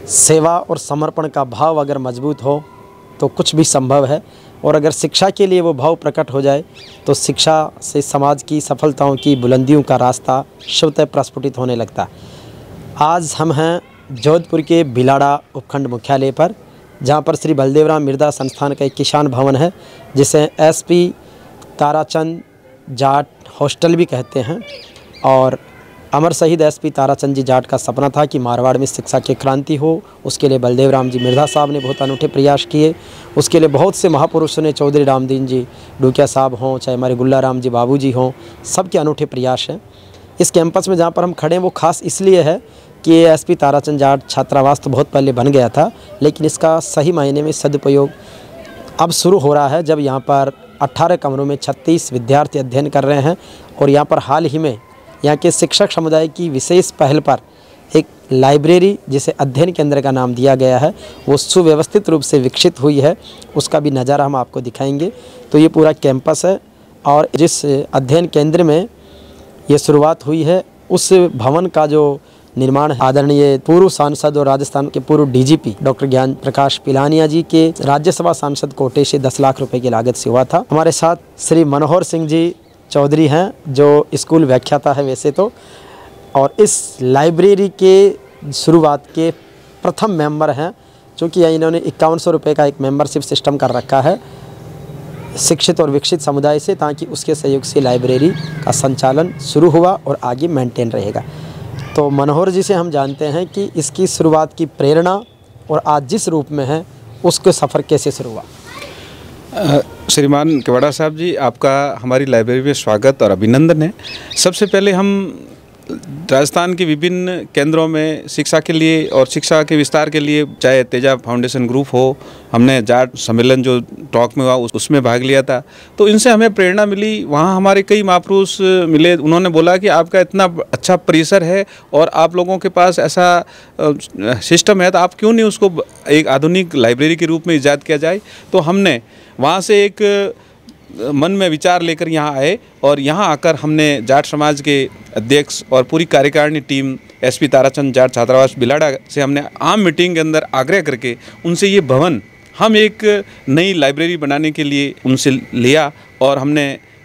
सेवा और समर्पण का भाव अगर मजबूत हो तो कुछ भी संभव है, और अगर शिक्षा के लिए वो भाव प्रकट हो जाए तो शिक्षा से समाज की सफलताओं की बुलंदियों का रास्ता स्वतः प्रस्फुटित होने लगता है। आज हम हैं जोधपुर के बिलाड़ा उपखंड मुख्यालय पर, जहाँ पर श्री बलदेवराम मृदा संस्थान का एक किसान भवन है, जिसे एसपी ताराचंद जाट हॉस्टल भी कहते हैं। और अमर शहीद एसपी ताराचंद जी जाट का सपना था कि मारवाड़ में शिक्षा की क्रांति हो। उसके लिए बलदेवराम जी मृधा साहब ने बहुत अनूठे प्रयास किए। उसके लिए बहुत से महापुरुषों ने, चौधरी रामदीन जी डूकिया साहब हों, चाहे हमारे गुल्ला राम जी बाबू जी हों, सबके अनूठे प्रयास हैं। इस कैंपस में जहाँ पर हम खड़े हैं वो खास इसलिए है कि ये एसपी ताराचंद जाट छात्रावास तो बहुत पहले बन गया था, लेकिन इसका सही मायने में सदुपयोग अब शुरू हो रहा है, जब यहाँ पर 18 कमरों में 36 विद्यार्थी अध्ययन कर रहे हैं। और यहाँ पर हाल ही में यहाँ के शिक्षक समुदाय की विशेष पहल पर एक लाइब्रेरी, जिसे अध्ययन केंद्र का नाम दिया गया है, वो सुव्यवस्थित रूप से विकसित हुई है। उसका भी नज़ारा हम आपको दिखाएंगे। तो ये पूरा कैंपस है, और जिस अध्ययन केंद्र में ये शुरुआत हुई है उस भवन का जो निर्माण आदरणीय पूर्व सांसद और राजस्थान के पूर्व डीजीपी डॉक्टर ज्ञान प्रकाश पिलानिया जी के राज्यसभा सांसद कोटे से 10 लाख रुपए की लागत से हुआ था। हमारे साथ श्री मनोहर सिंह जी चौधरी हैं, जो स्कूल व्याख्याता है वैसे तो, और इस लाइब्रेरी के शुरुआत के प्रथम मेंबर हैं, चूँकि इन्होंने 5100 रुपये का एक मेंबरशिप सिस्टम कर रखा है शिक्षित और विकसित समुदाय से, ताकि उसके सहयोग से लाइब्रेरी का संचालन शुरू हुआ और आगे मेंटेन रहेगा। तो मनोहर जी से हम जानते हैं कि इसकी शुरुआत की प्रेरणा और आज जिस रूप में है उसके सफ़र कैसे शुरू हुआ। श्रीमान केवड़ा साहब जी, आपका हमारी लाइब्रेरी में स्वागत और अभिनंदन है। सबसे पहले हम राजस्थान के विभिन्न केंद्रों में शिक्षा के लिए और शिक्षा के विस्तार के लिए, चाहे तेजा फाउंडेशन ग्रुप हो, हमने जाट सम्मेलन जो टॉक में हुआ उसमें भाग लिया था, तो इनसे हमें प्रेरणा मिली। वहाँ हमारे कई महापुरुष मिले, उन्होंने बोला कि आपका इतना अच्छा परिसर है और आप लोगों के पास ऐसा सिस्टम है, तो आप क्यों नहीं उसको एक आधुनिक लाइब्रेरी के रूप में इजाद किया जाए। तो हमने वहाँ से एक मन में विचार लेकर यहाँ आए, और यहाँ आकर हमने जाट समाज के अध्यक्ष और पूरी कार्यकारिणी टीम एसपी ताराचंद जाट छात्रावास बिलाड़ा से हमने आम मीटिंग के अंदर आग्रह करके उनसे ये भवन हम एक नई लाइब्रेरी बनाने के लिए उनसे लिया। और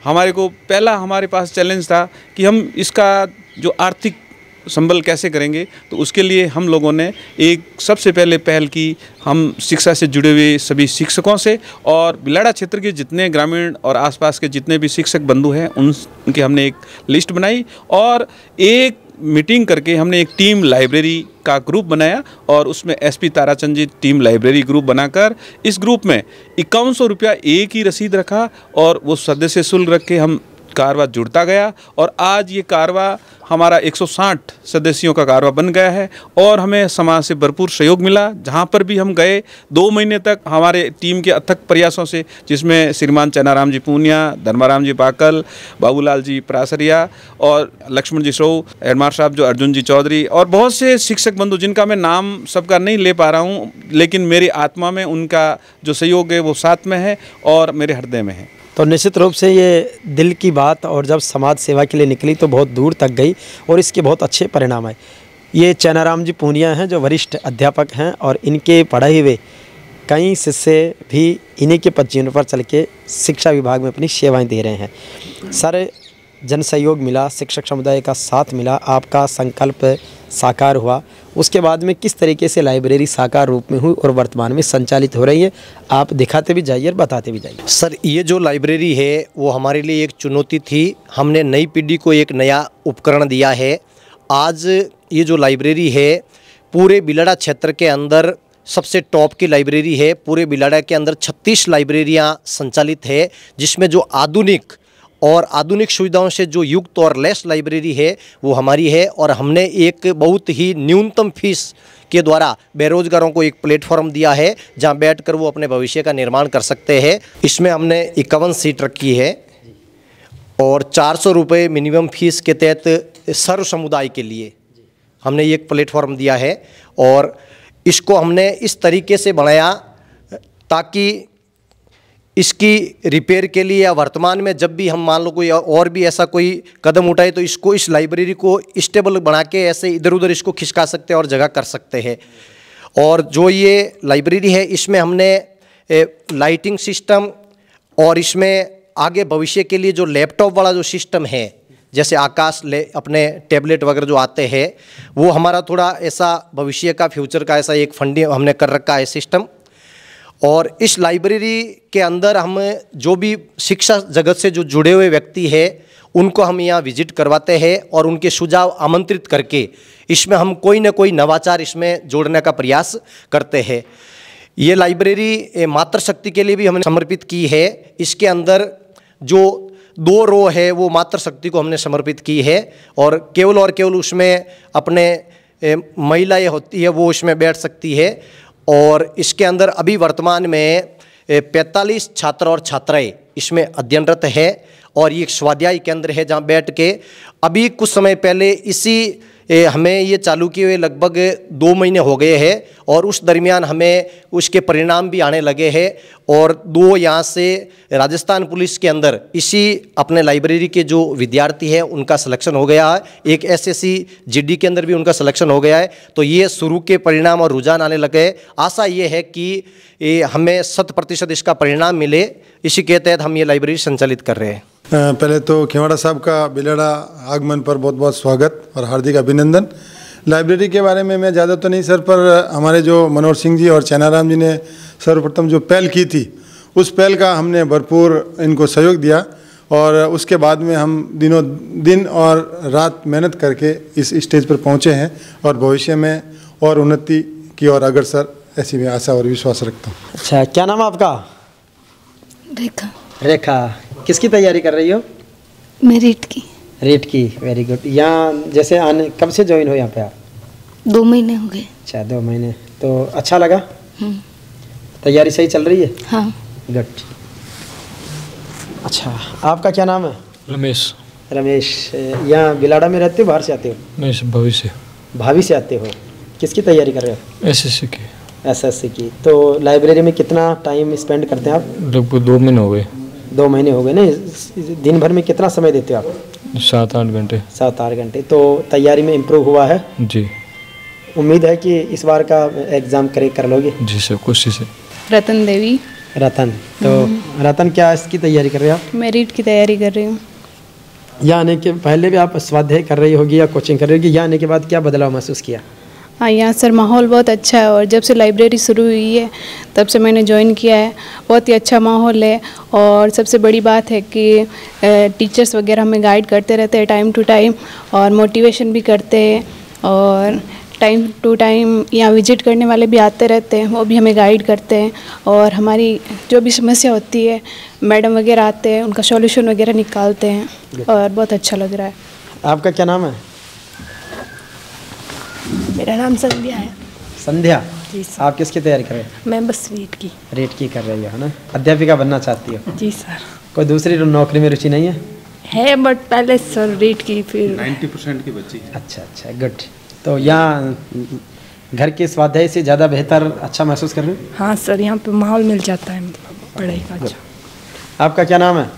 हमारे को पहला हमारे पास चैलेंज था कि हम इसका जो आर्थिक संबल कैसे करेंगे, तो उसके लिए हम लोगों ने एक सबसे पहले पहल की, हम शिक्षा से जुड़े हुए सभी शिक्षकों से और बिलाड़ा क्षेत्र के जितने ग्रामीण और आसपास के जितने भी शिक्षक बंधु हैं उनकी हमने एक लिस्ट बनाई, और एक मीटिंग करके हमने एक टीम लाइब्रेरी का ग्रुप बनाया, और उसमें एसपी ताराचंद जी टीम लाइब्रेरी ग्रुप बनाकर इस ग्रुप में 5100 रुपया एक ही रसीद रखा, और वो सदस्य शुल्क रख के हम कारवा जुड़ता गया। और आज ये कारवा हमारा 160 सदस्यों का कारवा बन गया है, और हमें समाज से भरपूर सहयोग मिला। जहाँ पर भी हम गए 2 महीने तक हमारे टीम के अथक प्रयासों से, जिसमें श्रीमान चनाराम जी पूनिया, धर्माराम जी पाकल, बाबूलाल जी प्रासरिया और लक्ष्मण जी सो, हेडमार साहब जो अर्जुन जी चौधरी, और बहुत से शिक्षक बंधु जिनका मैं नाम सबका नहीं ले पा रहा हूँ, लेकिन मेरी आत्मा में उनका जो सहयोग है वो साथ में है और मेरे हृदय में है। तो निश्चित रूप से ये दिल की बात, और जब समाज सेवा के लिए निकली तो बहुत दूर तक गई और इसके बहुत अच्छे परिणाम आए। ये चनाराम जी पूनिया हैं, जो वरिष्ठ अध्यापक हैं, और इनके पढ़ाए हुए कई शिष्य भी इन्हीं के पदचिन्हों पर चल के शिक्षा विभाग में अपनी सेवाएं दे रहे हैं। सर, जन सहयोग मिला, शिक्षक समुदाय का साथ मिला, आपका संकल्प साकार हुआ। उसके बाद में किस तरीके से लाइब्रेरी साकार रूप में हुई और वर्तमान में संचालित हो रही है, आप दिखाते भी जाइए और बताते भी जाइए। सर, ये जो लाइब्रेरी है वो हमारे लिए एक चुनौती थी। हमने नई पीढ़ी को एक नया उपकरण दिया है। आज ये जो लाइब्रेरी है पूरे बिलाड़ा क्षेत्र के अंदर सबसे टॉप की लाइब्रेरी है। पूरे बिलाड़ा के अंदर 36 लाइब्रेरियाँ संचालित है, जिसमें जो आधुनिक सुविधाओं से जो युक्त और लेस लाइब्रेरी है वो हमारी है। और हमने एक बहुत ही न्यूनतम फीस के द्वारा बेरोजगारों को एक प्लेटफॉर्म दिया है, जहां बैठकर वो अपने भविष्य का निर्माण कर सकते हैं। इसमें हमने 51 सीट रखी है, और 400 रुपये मिनिमम फीस के तहत सर्व समुदाय के लिए हमने ये एक प्लेटफॉर्म दिया है। और इसको हमने इस तरीके से बनाया ताकि इसकी रिपेयर के लिए या वर्तमान में जब भी हम मान लो कोई और भी ऐसा कोई कदम उठाए, तो इस लाइब्रेरी को स्टेबल बना के ऐसे इधर उधर इसको खिसका सकते हैं और जगह कर सकते हैं। और जो ये लाइब्रेरी है इसमें हमने लाइटिंग सिस्टम और इसमें आगे भविष्य के लिए जो लैपटॉप वाला जो सिस्टम है, जैसे आकाश अपने टैबलेट वगैरह जो आते हैं, वो हमारा थोड़ा ऐसा भविष्य का फ्यूचर का ऐसा एक फंडिंग हमने कर रखा है सिस्टम। और इस लाइब्रेरी के अंदर हम जो भी शिक्षा जगत से जो जुड़े हुए व्यक्ति हैं उनको हम यहाँ विजिट करवाते हैं और उनके सुझाव आमंत्रित करके इसमें हम कोई ना कोई नवाचार इसमें जोड़ने का प्रयास करते हैं। ये लाइब्रेरी मातृशक्ति के लिए भी हमने समर्पित की है। इसके अंदर जो 2 रो है वो मातृशक्ति को हमने समर्पित की है और केवल उसमें अपने महिलाएं होती है वो उसमें बैठ सकती है। और इसके अंदर अभी वर्तमान में 45 छात्र और छात्राएं इसमें अध्ययनरत है और ये एक स्वाध्याय केंद्र है जहाँ बैठ के अभी कुछ समय पहले हमें ये चालू किए हुए लगभग 2 महीने हो गए हैं और उस दरमियान हमें उसके परिणाम भी आने लगे हैं। और 2 यहाँ से राजस्थान पुलिस के अंदर इसी अपने लाइब्रेरी के जो विद्यार्थी हैं उनका सिलेक्शन हो गया है। एक SSC GD के अंदर भी उनका सिलेक्शन हो गया है। तो ये शुरू के परिणाम और रुझान आने लगे। आशा ये है कि हमें 100% इसका परिणाम मिले। इसी के तहत हम ये लाइब्रेरी संचालित कर रहे हैं। पहले तो खेवाड़ा साहब का बिलड़ा आगमन पर बहुत बहुत स्वागत और हार्दिक अभिनंदन। लाइब्रेरी के बारे में मैं ज़्यादा तो नहीं सर, पर हमारे जो मनोहर सिंह जी और चैनाराम जी ने सर्वप्रथम जो पहल की थी उस पहल का हमने भरपूर इनको सहयोग दिया और उसके बाद में हम दिनों दिन और रात मेहनत करके इस स्टेज पर पहुँचे हैं और भविष्य में और उन्नति की ओर अग्रसर ऐसी मैं आशा और विश्वास रखता हूँ। अच्छा, क्या नाम है आपका? रेखा। रेखा, किसकी तैयारी कर रही हो? मैं रीट की। रीट की, वेरी गुड। यहाँ जैसे आने कब से ज्वाइन हो यहाँ पे आप? 2 महीने हो गए। अच्छा, 2 महीने। तो अच्छा लगा? तैयारी सही चल रही है? हाँ। गुड। अच्छा, आपका क्या नाम है? रमेश। रमेश, यहाँ बिलाड़ा में रहते हो, बाहर से आते हो? मैं भविष्य। भाभी से आते हो। किसकी तैयारी कर रहे हो? SSC की। SSC की। तो लाइब्रेरी में कितना टाइम स्पेंड करते हैं आप? लगभग 2 महीने हो गए। 2 महीने हो गए ना। दिन भर में कितना समय देते हो आप? 7-8 घंटे। 7-8 घंटे। तो तैयारी में इम्प्रूव हुआ है? जी। उम्मीद है कि इस बार का एग्ज़ाम कर लोगे? जी सर, कोशिश है। रतन देवी। रतन, तो रतन क्या इसकी तैयारी कर रहे हो आप? मैं रीट की तैयारी कर रही हूँ। यहाँ आने के पहले भी आप स्वाध्याय कर रही होगी या कोचिंग कर रही होगी, यहाँ आने के बाद क्या बदलाव महसूस किया? हाँ, यहाँ सर माहौल बहुत अच्छा है और जब से लाइब्रेरी शुरू हुई है तब से मैंने ज्वाइन किया है। बहुत ही अच्छा माहौल है और सबसे बड़ी बात है कि टीचर्स वगैरह हमें गाइड करते रहते हैं टाइम टू टाइम और मोटिवेशन भी करते हैं और टाइम टू टाइम यहाँ विजिट करने वाले भी आते रहते हैं, वो भी हमें गाइड करते हैं और हमारी जो भी समस्या होती है मैडम वगैरह आते हैं उनका सॉल्यूशन वगैरह निकालते हैं और बहुत अच्छा लग रहा है। आपका क्या नाम है? मेरा नाम संध्या है। संध्या जी सर। आप किसकी तैयारी कर रहे हैं? मैं बस रीट की। रीट की कर रही हो, है ना? अध्यापिका बनना चाहती हो? जी सर। कोई दूसरी नौकरी में रुचि नहीं है? बट पहले सर रीट की, फिर 90% की बच्ची। अच्छा, गुड। तो यहाँ घर के स्वाध्याय से ज़्यादा बेहतर अच्छा महसूस कर रहे हो? हाँ सर, यहाँ पे माहौल मिल जाता है पढ़ाई का। अच्छा। आपका क्या नाम है?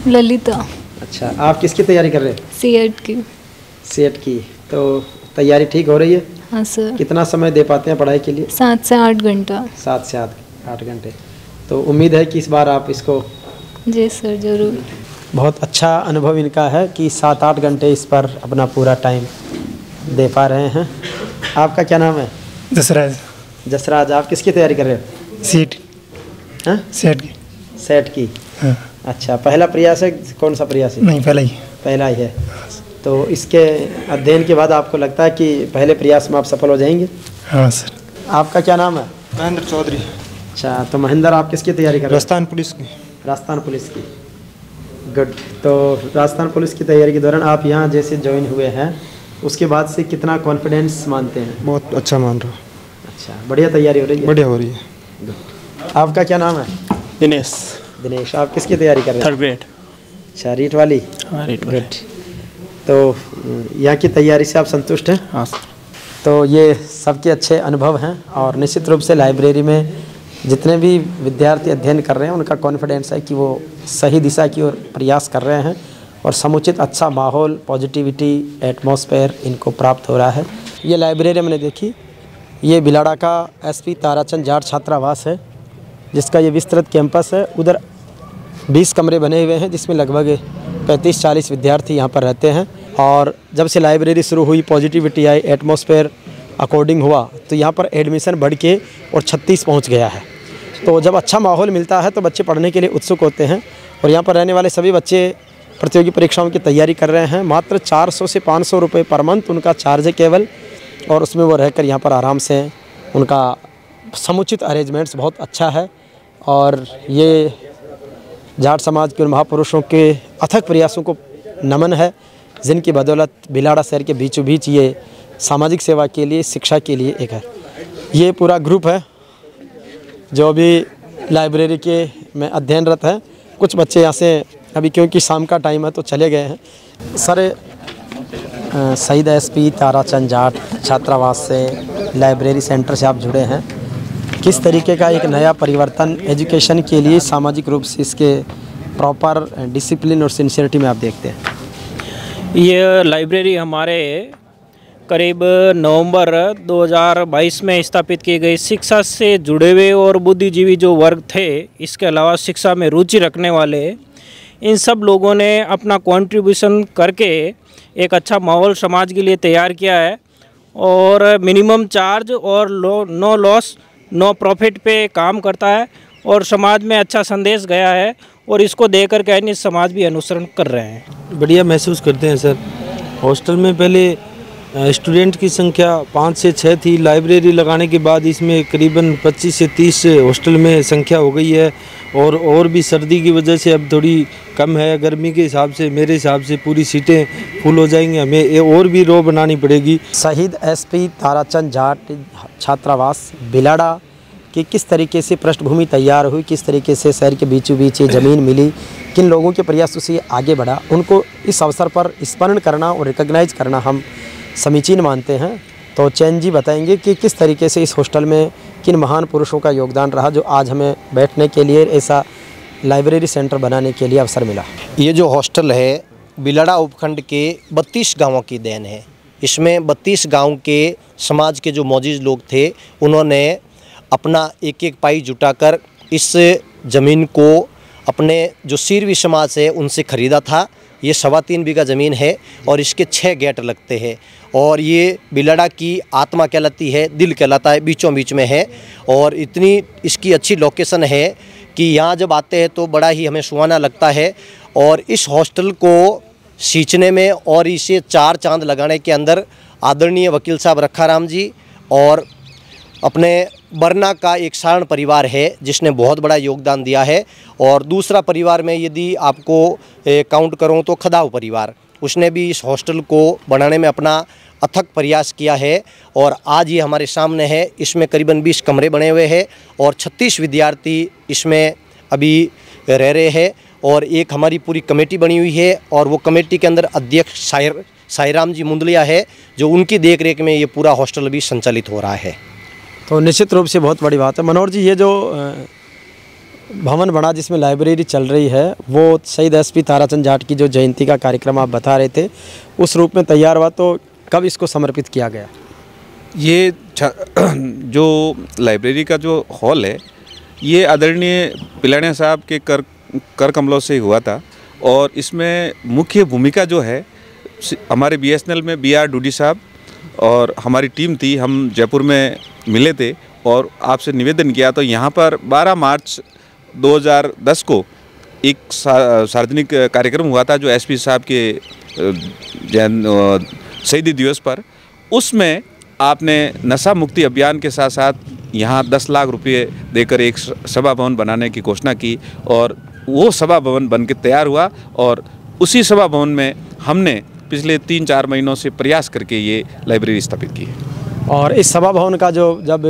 ललिता। अच्छा, आप किसकी तैयारी कर रहे हैं? CET की। CET की। तो तैयारी ठीक हो रही है? हाँ सर। कितना समय दे पाते हैं पढ़ाई के लिए? 7 से 8 घंटा। 7 से 8 घंटे। तो उम्मीद है कि इस बार आप इसको? जी सर, ज़रूर। बहुत अच्छा अनुभव इनका है कि 7-8 घंटे इस पर अपना पूरा टाइम दे पा रहे हैं। आपका क्या नाम है? जसराज। जसराज, आप किसकी तैयारी कर रहे हो? सीट। हाँ, सेट की। सेट की। हाँ। अच्छा, पहला प्रयास है? कौन सा प्रयास है? नहीं, पहला ही। पहला ही है। तो इसके अध्ययन के बाद आपको लगता है कि पहले प्रयास में आप सफल हो जाएंगे? हाँ सर। आपका क्या नाम है? महेंद्र चौधरी। अच्छा, तो महेंद्र आप किसकी तैयारी कर रहे हो? राजस्थान पुलिस की। राजस्थान पुलिस की। गुड। तो राजस्थान पुलिस की तैयारी के दौरान आप यहाँ जैसे ज्वाइन हुए हैं उसके बाद से कितना कॉन्फिडेंस मानते हैं? बहुत अच्छा मान रहा हूँ। अच्छा, बढ़िया तैयारी हो रही है? बढ़िया हो रही है। आपका क्या नाम है? दिनेश। दिनेश, आप किसकी तैयारी कर रहे हैं? 3rd grade. अच्छा, रीट वाली? हाँ, रीट। गुड। तो यहाँ की तैयारी से आप संतुष्ट हैं? हाँ सर। तो ये सबके अच्छे अनुभव हैं और निश्चित रूप से लाइब्रेरी में जितने भी विद्यार्थी अध्ययन कर रहे हैं उनका कॉन्फिडेंस है कि वो सही दिशा की ओर प्रयास कर रहे हैं और समुचित अच्छा माहौल, पॉजिटिविटी, एटमॉस्फेयर इनको प्राप्त हो रहा है। ये लाइब्रेरी मैंने देखी ये बिलाड़ा का एसपी ताराचंद जाट छात्रावास है, जिसका ये विस्तृत कैंपस है। उधर 20 कमरे बने हुए हैं, जिसमें लगभग 35-40 विद्यार्थी यहाँ पर रहते हैं। और जब से लाइब्रेरी शुरू हुई, पॉजिटिविटी आई, एटमॉस्फेयर अकॉर्डिंग हुआ, तो यहाँ पर एडमिशन बढ़ के और 36 पहुँच गया है। तो जब अच्छा माहौल मिलता है तो बच्चे पढ़ने के लिए उत्सुक होते हैं। और यहाँ पर रहने वाले सभी बच्चे प्रतियोगी परीक्षाओं की तैयारी कर रहे हैं। मात्र 400 से 500 रुपये पर मंथ उनका चार्ज है केवल, और उसमें वो रहकर यहाँ पर आराम से उनका समुचित अरेंजमेंट्स बहुत अच्छा है। और ये जाट समाज के महापुरुषों के अथक प्रयासों को नमन है, जिनकी बदौलत बिलाड़ा शहर के बीचों बीच ये सामाजिक सेवा के लिए, शिक्षा के लिए एक है। ये पूरा ग्रुप है जो अभी लाइब्रेरी के में अध्ययनरत है। कुछ बच्चे यहाँ से अभी, क्योंकि शाम का टाइम है, तो चले गए हैं। सर, शहीद एसपी ताराचंद जाट छात्रावास से, लाइब्रेरी सेंटर से आप जुड़े हैं। किस तरीके का एक नया परिवर्तन एजुकेशन के लिए सामाजिक रूप से इसके प्रॉपर डिसिप्लिन और सिंसियरिटी में आप देखते हैं? ये लाइब्रेरी हमारे करीब नवंबर 2022 में स्थापित की गई। शिक्षा से जुड़े हुए और बुद्धिजीवी जो वर्ग थे, इसके अलावा शिक्षा में रुचि रखने वाले, इन सब लोगों ने अपना कंट्रीब्यूशन करके एक अच्छा माहौल समाज के लिए तैयार किया है। और मिनिमम चार्ज और नो लॉस नो प्रॉफिट पे काम करता है, और समाज में अच्छा संदेश गया है, और इसको देकर के अन्य समाज भी अनुसरण कर रहे हैं। बढ़िया महसूस करते हैं सर। हॉस्टल में पहले स्टूडेंट की संख्या 5 से 6 थी। लाइब्रेरी लगाने के बाद इसमें करीबन 25 से 30 हॉस्टल में संख्या हो गई है। और भी सर्दी की वजह से अब थोड़ी कम है। गर्मी के हिसाब से मेरे हिसाब से पूरी सीटें फुल हो जाएंगी, हमें और भी रो बनानी पड़ेगी। शहीद एसपी ताराचंद जाट छात्रावास बिलाड़ा की किस तरीके से पृष्ठभूमि तैयार हुई, किस तरीके से शहर के बीचों बीच ये ज़मीन मिली, किन लोगों के प्रयासों से आगे बढ़ा, उनको इस अवसर पर स्मरण करना और रिकॉग्नाइज करना हम समीचीन मानते हैं। तो चैन जी बताएंगे कि किस तरीके से इस हॉस्टल में किन महान पुरुषों का योगदान रहा, जो आज हमें बैठने के लिए ऐसा लाइब्रेरी सेंटर बनाने के लिए अवसर मिला। ये जो हॉस्टल है बिलाड़ा उपखंड के 32 गांवों की देन है। इसमें 32 गांव के समाज के जो मौजूद लोग थे, उन्होंने अपना एक एक पाई जुटाकर इस ज़मीन को अपने जो सीरवी समाज है उनसे ख़रीदा था। ये 3.25 बीघा ज़मीन है और इसके 6 गेट लगते हैं। और ये बिलाड़ा की आत्मा कहलाती है, दिल कहलाता है, बीचों बीच में है। और इतनी इसकी अच्छी लोकेशन है कि यहाँ जब आते हैं तो बड़ा ही हमें सुहाना लगता है। और इस हॉस्टल को सींचने में और इसे 4 चांद लगाने के अंदर आदरणीय वकील साहब रखाराम जी और अपने बरना का एक सारण परिवार है, जिसने बहुत बड़ा योगदान दिया है। और दूसरा परिवार में यदि आपको काउंट करूं तो खदाव परिवार, उसने भी इस हॉस्टल को बनाने में अपना अथक प्रयास किया है। और आज ये हमारे सामने है। इसमें करीबन 20 कमरे बने हुए हैं और 36 विद्यार्थी इसमें अभी रह रहे हैं। और एक हमारी पूरी कमेटी बनी हुई है, और वो कमेटी के अंदर अध्यक्ष साईराम जी मुंदलिया है, जो उनकी देखरेख में ये पूरा हॉस्टल भी संचालित हो रहा है। तो निश्चित रूप से बहुत बड़ी बात है। मनोहर जी, ये जो भवन बना जिसमें लाइब्रेरी चल रही है, वो शहीद एसपी ताराचंद जाट की जो जयंती का कार्यक्रम आप बता रहे थे, उस रूप में तैयार हुआ, तो कब इसको समर्पित किया गया? ये जो लाइब्रेरी का जो हॉल है, ये आदरणीय पिलानिया साहब के कर कमलों से हुआ था। और इसमें मुख्य भूमिका जो है हमारे BSNL में BR डूडी साहब और हमारी टीम थी। हम जयपुर में मिले थे और आपसे निवेदन किया, तो यहाँ पर 12 मार्च 2010 को एक सार्वजनिक कार्यक्रम हुआ था, जो एसपी साहब के शहीदी दिवस पर। उसमें आपने नशा मुक्ति अभियान के साथ साथ यहाँ 10 लाख रुपये देकर एक सभा भवन बनाने की घोषणा की, और वो सभा भवन बन के तैयार हुआ। और उसी सभा भवन में हमने पिछले 3-4 महीनों से प्रयास करके ये लाइब्रेरी स्थापित की है। और इस सभा भवन का जो जब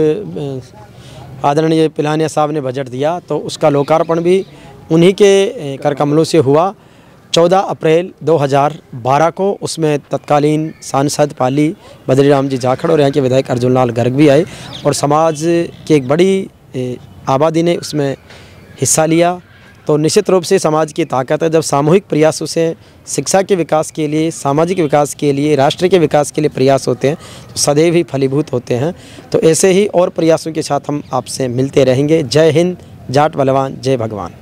आदरणीय पिलानिया साहब ने बजट दिया, तो उसका लोकार्पण भी उन्हीं के कर कमलों से हुआ 14 अप्रैल 2012 को। उसमें तत्कालीन सांसद पाली बद्रीराम जी जाखड़ और यहाँ के विधायक अर्जुन लाल गर्ग भी आए, और समाज की एक बड़ी आबादी ने उसमें हिस्सा लिया। तो निश्चित रूप से समाज की ताकत है। जब सामूहिक प्रयासों से शिक्षा के विकास के लिए, सामाजिक विकास के लिए, राष्ट्र के विकास के लिए प्रयास होते हैं तो सदैव ही फलीभूत होते हैं। तो ऐसे ही और प्रयासों के साथ हम आपसे मिलते रहेंगे। जय हिंद, जाट बलवान, जय भगवान।